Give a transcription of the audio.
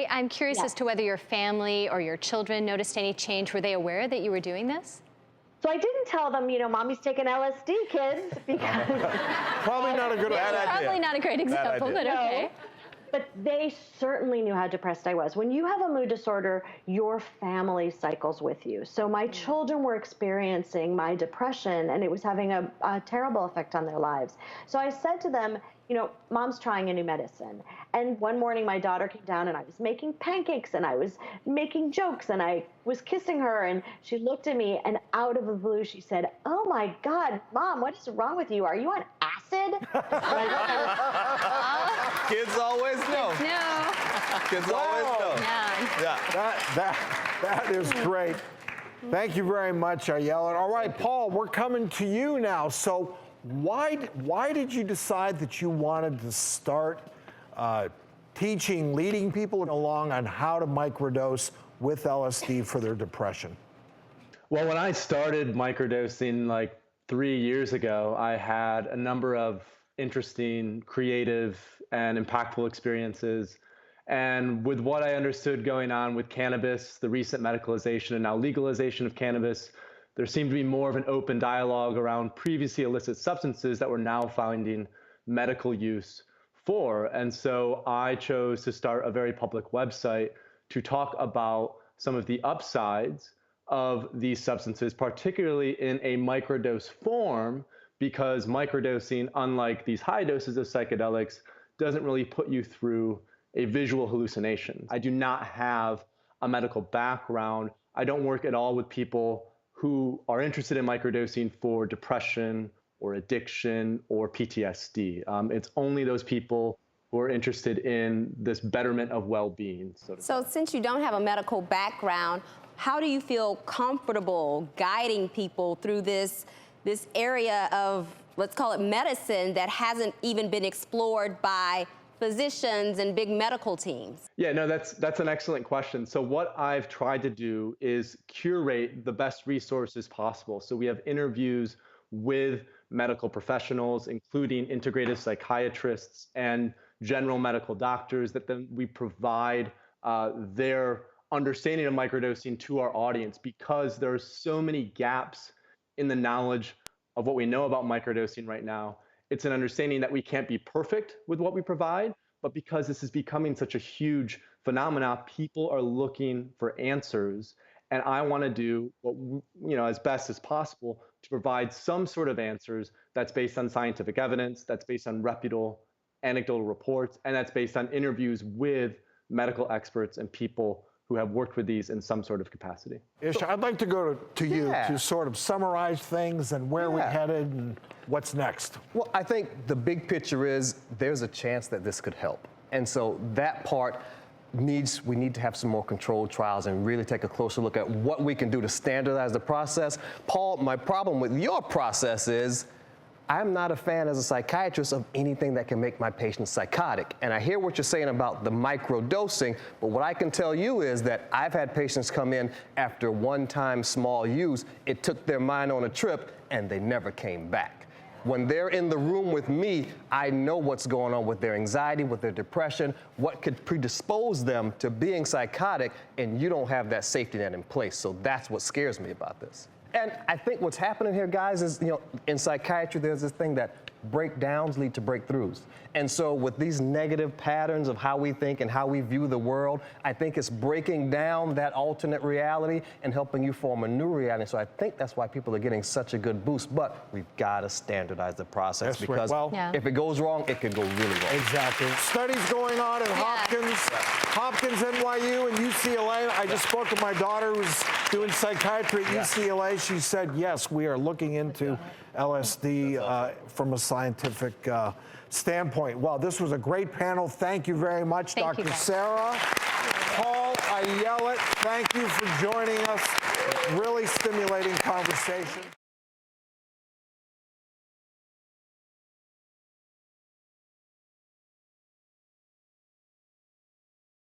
I'm curious Yeah. as to whether your family or your children noticed any change. Were they aware that you were doing this? So I didn't tell them, mommy's taking LSD, kids, because Probably not a good idea. Probably not a great example, but okay. But they certainly knew how depressed I was. When you have a mood disorder, your family cycles with you. So my children were experiencing my depression, and it was having a terrible effect on their lives. So I said to them, Mom's trying a new medicine. And one morning my daughter came down and I was making pancakes and I was making jokes and I was kissing her, and she looked at me and out of the blue she said, "Oh my God, Mom, what is wrong with you? Are you on acid?" Kids always know. No. Kids always know. Yeah. That is great. Thank you very much, Ayala. All right, Paul, we're coming to you now. So why did you decide that you wanted to start leading people along on how to microdose with LSD for their depression? Well, when I started microdosing like 3 years ago, I had a number of interesting, creative, and impactful experiences. And with what I understood going on with cannabis, the recent medicalization and now legalization of cannabis, there seemed to be more of an open dialogue around previously illicit substances that we're now finding medical use for. And so I chose to start a very public website to talk about some of the upsides of these substances, particularly in a microdose form, because microdosing, unlike these high doses of psychedelics, doesn't really put you through a visual hallucination. I do not have a medical background. I don't work at all with people who are interested in microdosing for depression or addiction or PTSD. It's only those people who are interested in this betterment of well-being. So since you don't have a medical background, how do you feel comfortable guiding people through this area of, let's call it medicine, that hasn't even been explored by physicians and big medical teams? Yeah, no, that's an excellent question. So what I've tried to do is curate the best resources possible. So we have interviews with medical professionals, including integrative psychiatrists and general medical doctors, that then we provide their understanding of microdosing to our audience, because there are so many gaps in the knowledge of what we know about microdosing right now. It's an understanding that we can't be perfect with what we provide, but because this is becoming such a huge phenomenon, people are looking for answers. And I want to do what, as best as possible to provide some sort of answers that's based on scientific evidence, that's based on reputable anecdotal reports, and that's based on interviews with medical experts and people who have worked with these in some sort of capacity. Ish, I'd like to go to you to sort of summarize things and where we're headed and what's next. Well, I think the big picture is there's a chance that this could help. And so that part we need to have some more controlled trials and really take a closer look at what we can do to standardize the process. Paul, my problem with your process is I'm not a fan as a psychiatrist of anything that can make my patients psychotic. And I hear what you're saying about the microdosing, but what I can tell you is that I've had patients come in after one-time small use, it took their mind on a trip, and they never came back. When they're in the room with me, I know what's going on with their anxiety, with their depression, what could predispose them to being psychotic, and you don't have that safety net in place. So that's what scares me about this. And I think what's happening here, guys, is, in psychiatry, there's this thing that breakdowns lead to breakthroughs. And so with these negative patterns of how we think and how we view the world, I think it's breaking down that alternate reality and helping you form a new reality. So I think that's why people are getting such a good boost. But we've got to standardize the process, because if it goes wrong, it could go really wrong. Exactly. Studies going on at Hopkins, NYU, and UCLA. I just spoke to my daughter who's doing psychiatry at UCLA. She said, yes, we are looking into LSD from a scientific standpoint. Well, this was a great panel. Thank you very much, Dr. Sarah. Paul, Ayala, thank you for joining us. Really stimulating conversation.